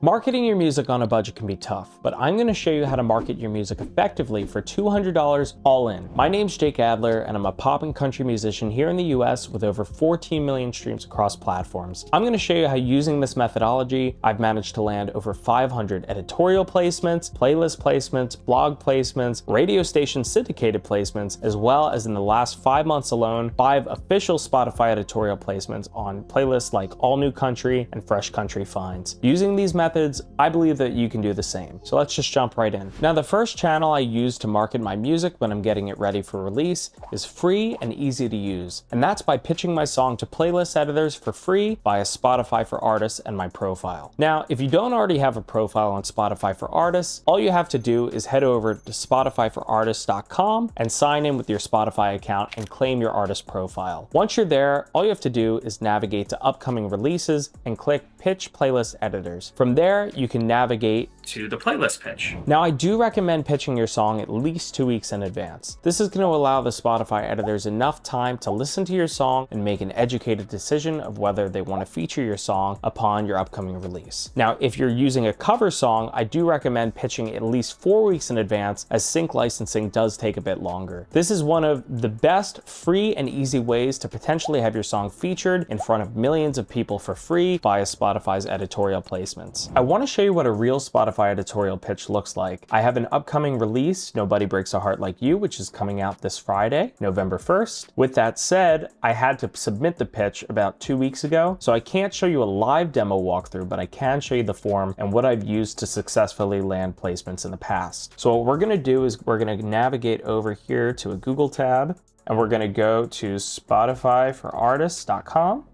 Marketing your music on a budget can be tough, but I'm going to show you how to market your music effectively for $200 all in. My name's Jake Adler, and I'm a pop and country musician here in the US with over 14 million streams across platforms. I'm going to show you how, using this methodology, I've managed to land over 500 editorial placements, playlist placements, blog placements, radio station syndicated placements, as well as in the last 5 months alone, 5 official Spotify editorial placements on playlists like All New Country and Fresh Country Finds. Using these methods, I believe that you can do the same. So let's just jump right in. Now, the first channel I use to market my music when I'm getting it ready for release is free and easy to use. And that's by pitching my song to playlist editors for free via Spotify for Artists and my profile. Now, if you don't already have a profile on Spotify for Artists, all you have to do is head over to spotifyforartists.com and sign in with your Spotify account and claim your artist profile. Once you're there, all you have to do is navigate to upcoming releases and click Pitch Playlist Editors. From there, you can navigate to the playlist pitch. Now, I do recommend pitching your song at least 2 weeks in advance. This is going to allow the Spotify editors enough time to listen to your song and make an educated decision of whether they want to feature your song upon your upcoming release. Now, if you're using a cover song, I do recommend pitching at least 4 weeks in advance, as sync licensing does take a bit longer. This is one of the best free and easy ways to potentially have your song featured in front of millions of people for free via Spotify's editorial placements. I want to show you what a real Spotify editorial pitch looks like. I have an upcoming release, Nobody Breaks a Heart Like You, which is coming out this Friday, November 1st. With that said, I had to submit the pitch about 2 weeks ago, so I can't show you a live demo walkthrough, but I can show you the form and what I've used to successfully land placements in the past. So what we're going to do is we're going to navigate over here to a Google tab, and we're going to go to spotifyforartists.com.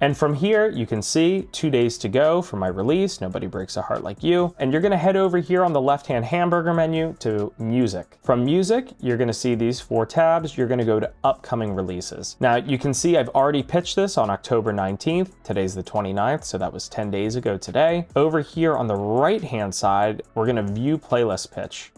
And from here, you can see 2 days to go for my release, Nobody Breaks a Heart Like You. And you're gonna head over here on the left-hand hamburger menu to Music. From Music, you're gonna see these 4 tabs. You're gonna go to Upcoming Releases. Now, you can see I've already pitched this on October 19th. Today's the 29th, so that was 10 days ago today. Over here on the right-hand side, we're gonna View Playlist Pitch.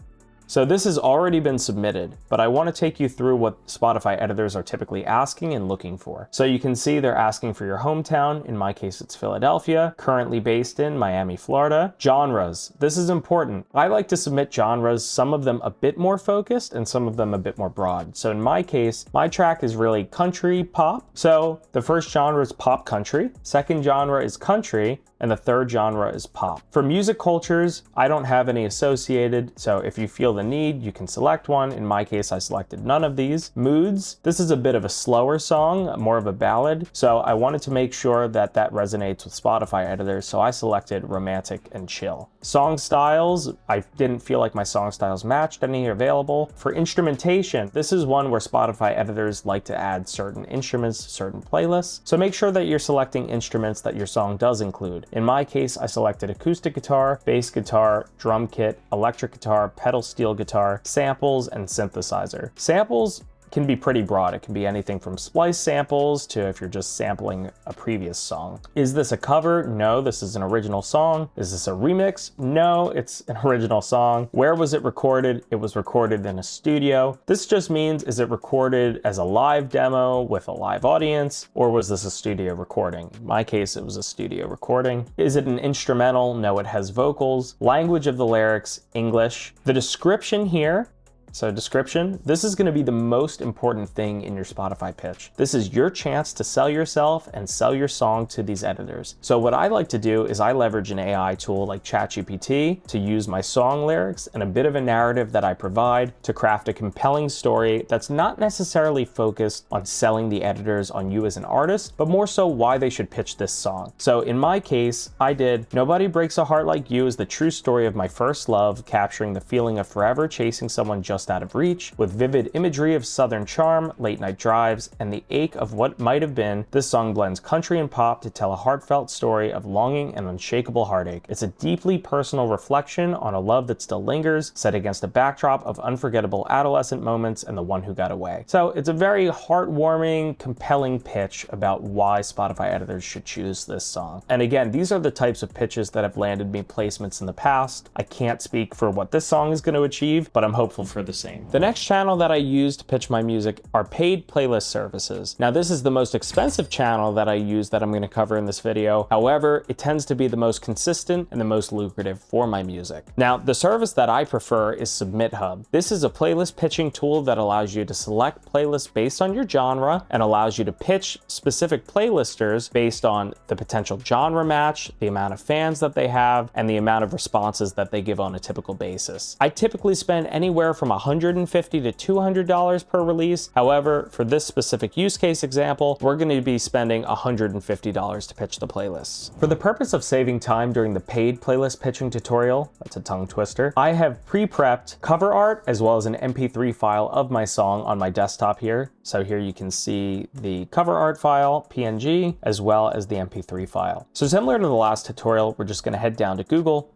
So this has already been submitted, but I want to take you through what Spotify editors are typically asking and looking for. So you can see they're asking for your hometown. In my case, it's Philadelphia, currently based in Miami, Florida. Genres. This is important. I like to submit genres, some of them a bit more focused and some of them a bit more broad. So in my case, my track is really country pop. So the first genre is pop country, second genre is country, and the third genre is pop. For music cultures, I don't have any associated, so if you feel the need, you can select one. In my case, I selected none of these. Moods, this is a bit of a slower song, more of a ballad, so I wanted to make sure that that resonates with Spotify editors, so I selected romantic and chill. Song styles, I didn't feel like my song styles matched any available. For instrumentation, this is one where Spotify editors like to add certain instruments to certain playlists, so make sure that you're selecting instruments that your song does include. In my case, I selected acoustic guitar, bass guitar, drum kit, electric guitar, pedal steel guitar, samples, and synthesizer. Samples can be pretty broad. It can be anything from splice samples to if you're just sampling a previous song. Is this a cover? No, this is an original song. Is this a remix? No, it's an original song. Where was it recorded? It was recorded in a studio. This just means, is it recorded as a live demo with a live audience, or was this a studio recording? In my case, it was a studio recording. Is it an instrumental? No, it has vocals. Language of the lyrics, English. The description here, so description, this is gonna be the most important thing in your Spotify pitch. This is your chance to sell yourself and sell your song to these editors. So what I like to do is I leverage an AI tool like ChatGPT to use my song lyrics and a bit of a narrative that I provide to craft a compelling story that's not necessarily focused on selling the editors on you as an artist, but more so why they should pitch this song. So in my case, I did Nobody Breaks a Heart Like You is the true story of my first love, capturing the feeling of forever chasing someone just out of reach, with vivid imagery of southern charm, late night drives, and the ache of what might have been. This song blends country and pop to tell a heartfelt story of longing and unshakable heartache. It's a deeply personal reflection on a love that still lingers, set against a backdrop of unforgettable adolescent moments and the one who got away. So it's a very heartwarming, compelling pitch about why Spotify editors should choose this song. And again, these are the types of pitches that have landed me placements in the past. I can't speak for what this song is going to achieve, but I'm hopeful for the the same. The next channel that I use to pitch my music are paid playlist services. Now, this is the most expensive channel that I use that I'm going to cover in this video. However, it tends to be the most consistent and the most lucrative for my music. Now, the service that I prefer is SubmitHub. This is a playlist pitching tool that allows you to select playlists based on your genre and allows you to pitch specific playlisters based on the potential genre match, the amount of fans that they have, and the amount of responses that they give on a typical basis. I typically spend anywhere from $150 to $200 per release. However, for this specific use case example, we're going to be spending $150 to pitch the playlists. For the purpose of saving time during the paid playlist pitching tutorial, that's a tongue twister, I have pre-prepped cover art as well as an MP3 file of my song on my desktop here. So here you can see the cover art file, PNG, as well as the MP3 file. So similar to the last tutorial, we're just going to head down to Google,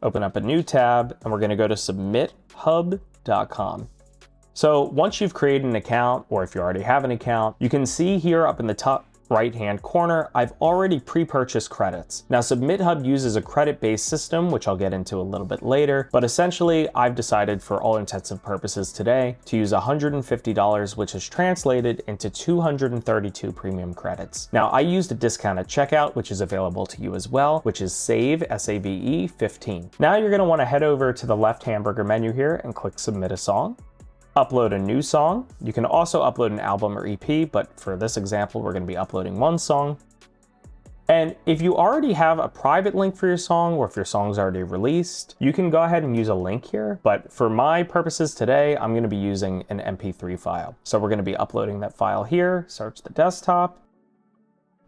open up a new tab, and we're going to go to SubmitHub.com. So once you've created an account, or if you already have an account, you can see here up in the top right-hand corner, I've already pre-purchased credits. Now, SubmitHub uses a credit-based system, which I'll get into a little bit later, but essentially I've decided for all intents and purposes today to use $150, which is translated into 232 premium credits. Now, I used a discount at checkout, which is available to you as well, which is SAVE, S-A-V-E 15. Now you're gonna wanna head over to the left hamburger menu here and click Submit a Song. Upload a new song. You can also upload an album or EP, but for this example, we're going to be uploading one song. And if you already have a private link for your song, or if your song's already released, you can go ahead and use a link here. But for my purposes today, I'm going to be using an MP3 file. So we're going to be uploading that file here, search the desktop.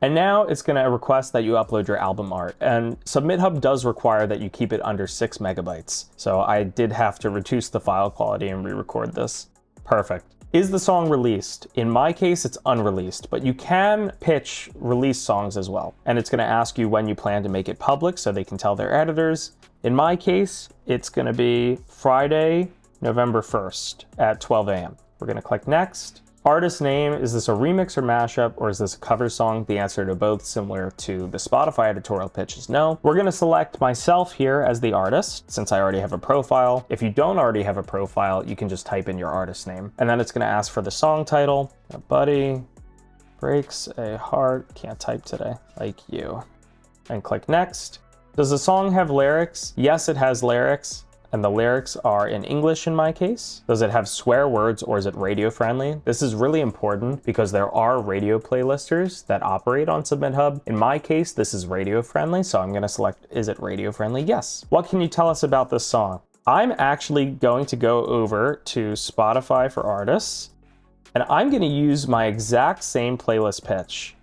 And now it's going to request that you upload your album art. And SubmitHub does require that you keep it under 6 megabytes. So I did have to reduce the file quality and re-record this. Perfect. Is the song released? In my case, it's unreleased, but you can pitch released songs as well. And it's going to ask you when you plan to make it public so they can tell their editors. In my case, it's going to be Friday, November 1st at 12 a.m. We're going to click next. Artist name, is this a remix or mashup, or is this a cover song? The answer to both, similar to the Spotify editorial pitch, is no. We're gonna select myself here as the artist, since I already have a profile. If you don't already have a profile, you can just type in your artist name. And then it's gonna ask for the song title. A buddy breaks a heart, can't type today, like you. And click next. Does the song have lyrics? Yes, it has lyrics. And the lyrics are in English in my case. Does it have swear words, or is it radio friendly? This is really important because there are radio playlisters that operate on SubmitHub. In my case, this is radio friendly, so I'm gonna select, is it radio friendly? Yes. What can you tell us about this song? I'm actually going to go over to Spotify for Artists, and I'm gonna use my exact same playlist pitch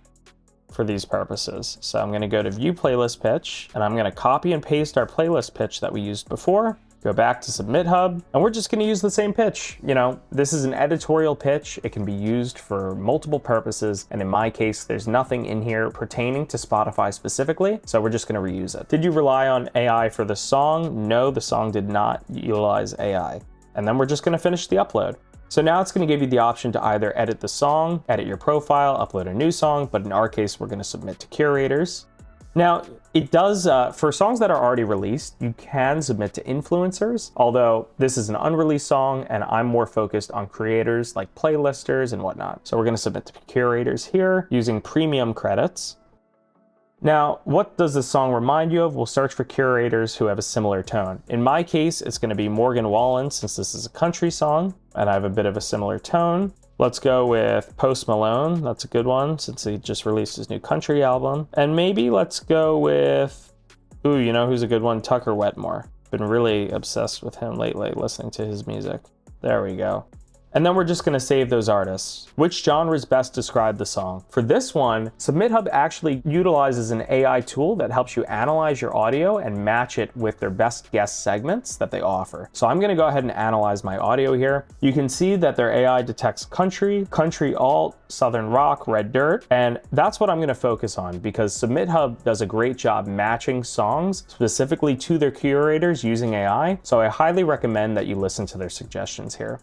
for these purposes. So I'm gonna go to View Playlist Pitch, and I'm gonna copy and paste our playlist pitch that we used before. Go back to SubmitHub, and we're just gonna use the same pitch. You know, this is an editorial pitch. It can be used for multiple purposes, and in my case, there's nothing in here pertaining to Spotify specifically, so we're just gonna reuse it. Did you rely on AI for the song? No, the song did not utilize AI. And then we're just gonna finish the upload. So now it's gonna give you the option to either edit the song, edit your profile, upload a new song, but in our case, we're gonna submit to curators. Now, it does, for songs that are already released, you can submit to influencers, although this is an unreleased song and I'm more focused on creators like playlisters and whatnot. So we're gonna submit to curators here using premium credits. Now, what does this song remind you of? We'll search for curators who have a similar tone. In my case, it's gonna be Morgan Wallen, since this is a country song and I have a bit of a similar tone. Let's go with Post Malone. That's a good one since he just released his new country album. And maybe let's go with, ooh, you know who's a good one? Tucker Wetmore. Been really obsessed with him lately, listening to his music. There we go. And then we're just gonna save those artists. Which genres best describe the song? For this one, SubmitHub actually utilizes an AI tool that helps you analyze your audio and match it with their best guess segments that they offer. So I'm gonna go ahead and analyze my audio here. You can see that their AI detects country, country alt, southern rock, red dirt, and that's what I'm gonna focus on because SubmitHub does a great job matching songs specifically to their curators using AI. So I highly recommend that you listen to their suggestions here.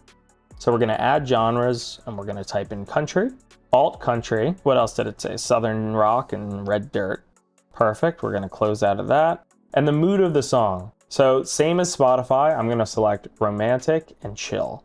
So we're gonna add genres and we're gonna type in country, alt country. What else did it say? Southern rock and red dirt. Perfect, we're gonna close out of that. And the mood of the song. So same as Spotify, I'm gonna select romantic and chill.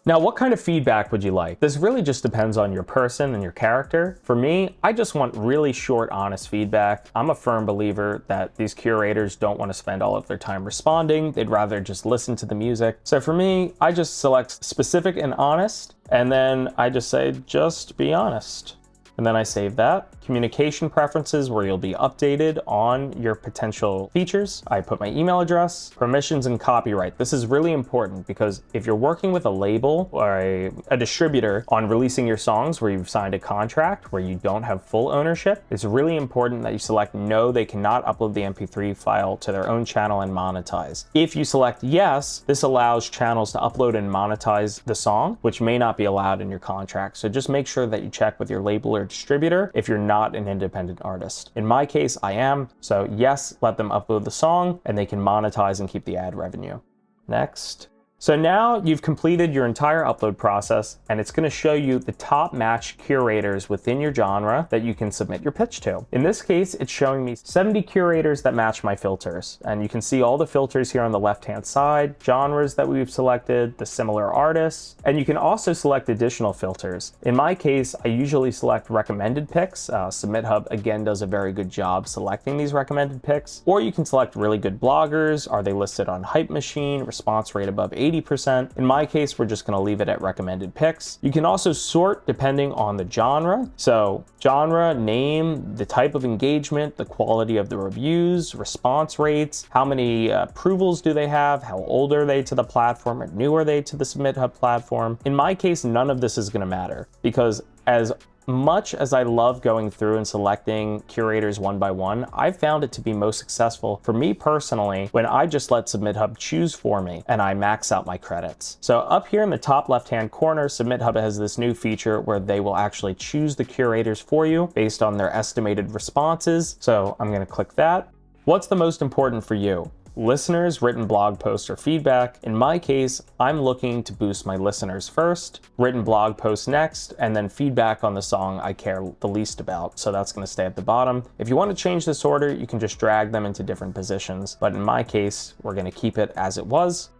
Now, what kind of feedback would you like? This really just depends on your person and your character. For me, I just want really short, honest feedback. I'm a firm believer that these curators don't want to spend all of their time responding. They'd rather just listen to the music. So for me, I just select specific and honest, and then I just say, just be honest. And then I save that. Communication preferences, where you'll be updated on your potential features. I put my email address, permissions, and copyright. This is really important because if you're working with a label or a distributor on releasing your songs where you've signed a contract where you don't have full ownership, it's really important that you select no, they cannot upload the MP3 file to their own channel and monetize. If you select yes, this allows channels to upload and monetize the song, which may not be allowed in your contract. So just make sure that you check with your label or distributor if you're not an independent artist. In my case, I am, so yes, let them upload the song and they can monetize and keep the ad revenue. Next. So now you've completed your entire upload process, and it's going to show you the top matched curators within your genre that you can submit your pitch to. In this case, it's showing me 70 curators that match my filters, and you can see all the filters here on the left-hand side, genres that we've selected, the similar artists, and you can also select additional filters. In my case, I usually select recommended picks. SubmitHub again does a very good job selecting these recommended picks, or you can select really good bloggers. Are they listed on Hype Machine? Response rate above 80%. In my case, we're just going to leave it at recommended picks. You can also sort depending on the genre. So genre, name, the type of engagement, the quality of the reviews, response rates, how many approvals do they have, how old are they to the platform, or new are they to the SubmitHub platform. In my case, none of this is going to matter because as much as I love going through and selecting curators one by one, I found it to be most successful for me personally when I just let SubmitHub choose for me and I max out my credits. So up here in the top left-hand corner, SubmitHub has this new feature where they will actually choose the curators for you based on their estimated responses. So I'm going to click that. What's the most important for you? Listeners, written blog posts, or feedback. In my case, I'm looking to boost my listeners first, written blog posts next, and then feedback on the song I care the least about. So that's going to stay at the bottom. If you want to change this order, you can just drag them into different positions. But in my case, we're going to keep it as it was.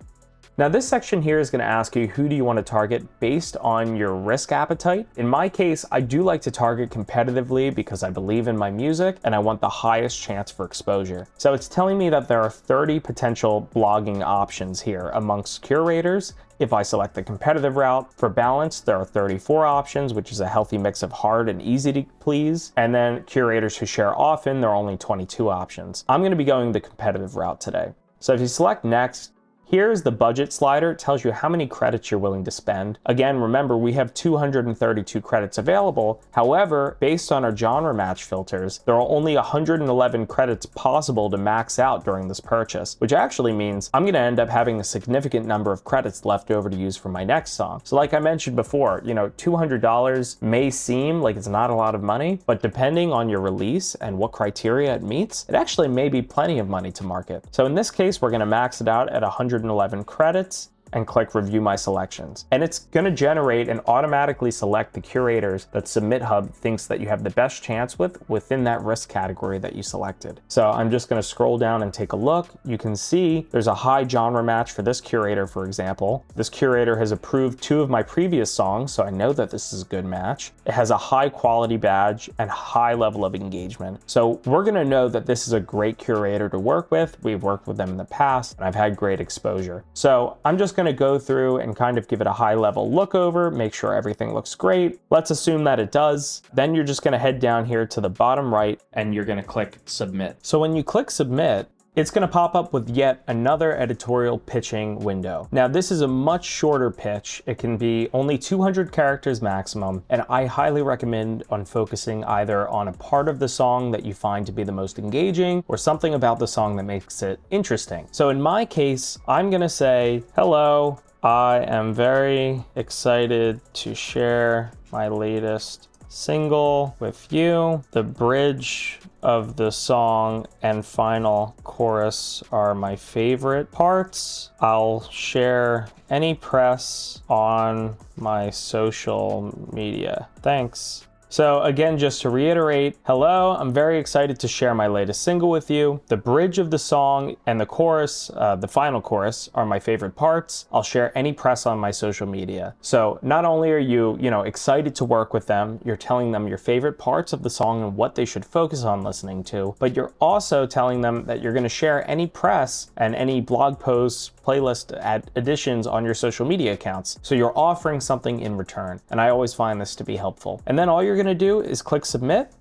Now this section here is going to ask you who do you want to target based on your risk appetite. In my case, I do like to target competitively because I believe in my music and I want the highest chance for exposure. So it's telling me that there are 30 potential blogging options here amongst curators. If I select the competitive route, for balance, there are 34 options, which is a healthy mix of hard and easy to please. And then curators who share often, there are only 22 options. I'm going to be going the competitive route today. So if you select next, here's the budget slider. It tells you how many credits you're willing to spend. Again, remember, we have 232 credits available. However, based on our genre match filters, there are only 111 credits possible to max out during this purchase, which actually means I'm going to end up having a significant number of credits left over to use for my next song. So like I mentioned before, $200 may seem like it's not a lot of money, but depending on your release and what criteria it meets, it actually may be plenty of money to market. So in this case, we're going to max it out at 111 credits and click review my selections. And it's going to generate and automatically select the curators that SubmitHub thinks that you have the best chance with within that risk category that you selected. So I'm just going to scroll down and take a look. You can see there's a high genre match for this curator, for example. This curator has approved 2 of my previous songs, so I know that this is a good match. It has a high quality badge and high level of engagement. So we're going to know that this is a great curator to work with. We've worked with them in the past and I've had great exposure. So I'm just going to go through and kind of give it a high level look over, make sure everything looks great. Let's assume that it does. Then you're just going to head down here to the bottom right and you're going to click submit. So when you click submit, it's going to pop up with yet another editorial pitching window. Now, this is a much shorter pitch. It can be only 200 characters maximum, and I highly recommend on focusing either on a part of the song that you find to be the most engaging or something about the song that makes it interesting. So in my case, I'm going to say, hello, I am very excited to share my latest single with you. The bridge of the song and final chorus are my favorite parts. I'll share any press on my social media. Thanks. So again, just to reiterate, hello, I'm very excited to share my latest single with you. The bridge of the song and the chorus, the final chorus, are my favorite parts. I'll share any press on my social media. So not only are you excited to work with them, you're telling them your favorite parts of the song and what they should focus on listening to, but you're also telling them that you're going to share any press and any blog posts, playlist additions on your social media accounts. So you're offering something in return. And I always find this to be helpful. And then all you're going to do is click submit,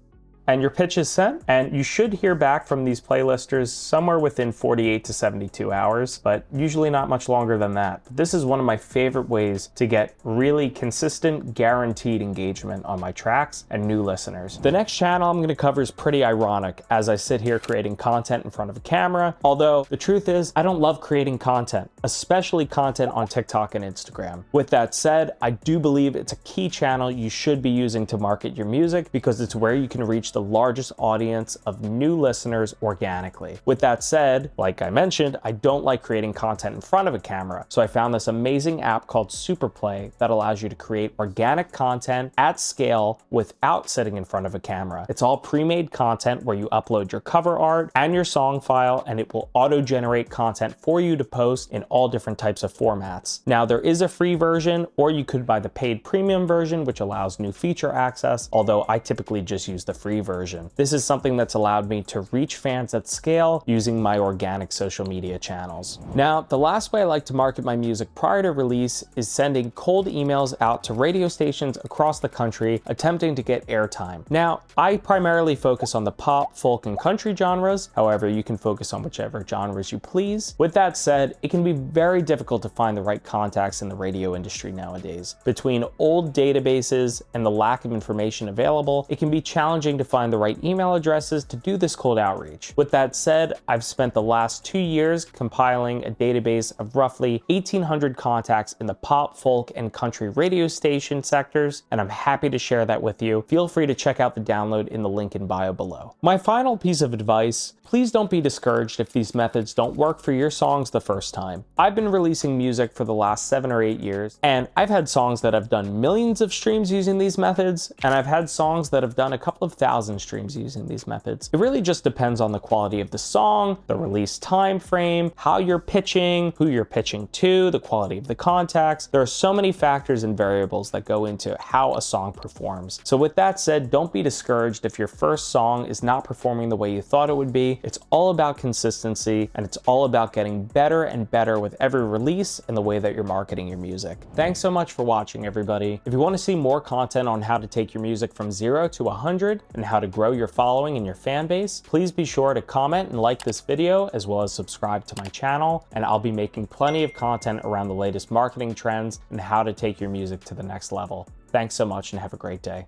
and your pitch is sent, and you should hear back from these playlisters somewhere within 48 to 72 hours, but usually not much longer than that. This is one of my favorite ways to get really consistent, guaranteed engagement on my tracks and new listeners. The next channel I'm gonna cover is pretty ironic as I sit here creating content in front of a camera, although the truth is I don't love creating content, especially content on TikTok and Instagram. With that said, I do believe it's a key channel you should be using to market your music because it's where you can reach the largest audience of new listeners organically. With that said, like I mentioned, I don't like creating content in front of a camera. So I found this amazing app called Superplay that allows you to create organic content at scale without sitting in front of a camera. It's all pre-made content where you upload your cover art and your song file, and it will auto-generate content for you to post in all different types of formats. Now, there is a free version, or you could buy the paid premium version, which allows new feature access, although I typically just use the free version. This is something that's allowed me to reach fans at scale using my organic social media channels. Now, the last way I like to market my music prior to release is sending cold emails out to radio stations across the country attempting to get airtime. Now, I primarily focus on the pop, folk, and country genres. However, you can focus on whichever genres you please. With that said, it can be very difficult to find the right contacts in the radio industry nowadays. Between old databases and the lack of information available, it can be challenging to find the right email addresses to do this cold outreach. With that said, I've spent the last 2 years compiling a database of roughly 1,800 contacts in the pop, folk, and country radio station sectors, and I'm happy to share that with you. Feel free to check out the download in the link in bio below. My final piece of advice: please don't be discouraged if these methods don't work for your songs the first time. I've been releasing music for the last 7 or 8 years, and I've had songs that have done millions of streams using these methods, and I've had songs that have done a couple of thousand streams using these methods. It really just depends on the quality of the song, the release time frame, how you're pitching, who you're pitching to, the quality of the contacts. There are so many factors and variables that go into how a song performs. So with that said, don't be discouraged if your first song is not performing the way you thought it would be. It's all about consistency, and it's all about getting better and better with every release and the way that you're marketing your music. Thanks so much for watching, everybody. If you want to see more content on how to take your music from 0 to 100 and how to grow your following and your fan base, please be sure to comment and like this video, as well as subscribe to my channel, and I'll be making plenty of content around the latest marketing trends and how to take your music to the next level. Thanks so much and have a great day.